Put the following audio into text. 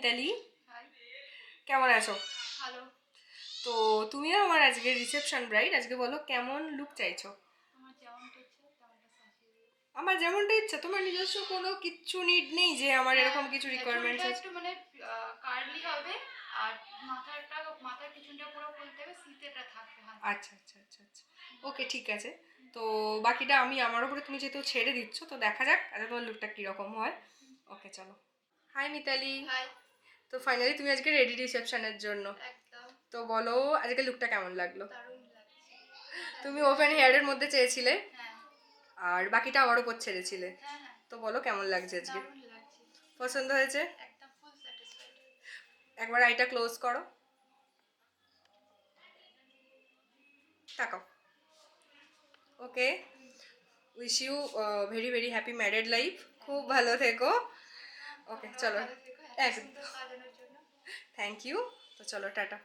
Mitali, high. কেমন আছো? ভালো। তো তুমিও আমার আজকে রিসেপশন ব্রাইড, আজকে বলো কেমন লুক চাইছো? আমার যেমনটা ইচ্ছে তেমনটা সাজিয়ে দিই। আমার যেমনটা ইচ্ছা, তোমার নিজস্ব কোনো কিচ্ছু নিড নেই যে আমার এরকম কিছু হ্যাঁ, রিকোয়ারমেন্টস চুলটা আছে? একটু মানে কার্লি হবে আর মাথার পিছনটা পুরো খুলতে হবে, সিতেটা থাকবে হালকা। আচ্ছা আচ্ছা আচ্ছা আচ্ছা, ওকে ঠিক আছে। তো বাকিটা আমি আমার উপরে, তুমি যেহেতু ছেড়ে দিচ্ছ তো দেখা যাক আচ্ছা তোমার লুকটা কীরকম হয়। ওকে চলো। হাই মিতালি। হাই। তো ফাইনালি তুমি আজকে রেডি রিসেপশনের জন্য। একদম। তো বলো আজকে লুকটা কেমন লাগলো? দারুণ লাগছে। তুমি ওপেন হেয়ারের মধ্যে চেয়েছিলে হ্যাঁ আর বাকিটা আমার উপর ছেড়েছিলে, হ্যাঁ হ্যাঁ, তো বলো কেমন লাগছে আজকে? দারুণ লাগছে। পছন্দ হয়েছে? একদম ফুল স্যাটিসফাইড। একবার আইটা ক্লোজ করো, তাকাও। Okay, wish you very very happy married life, খুব ভালো থেকো। ওকে তোমরাও চলো, ভালো থেকো এত একদম, সুন্দর সাজানোর জন্য। Thank you. তো চলো টাটা।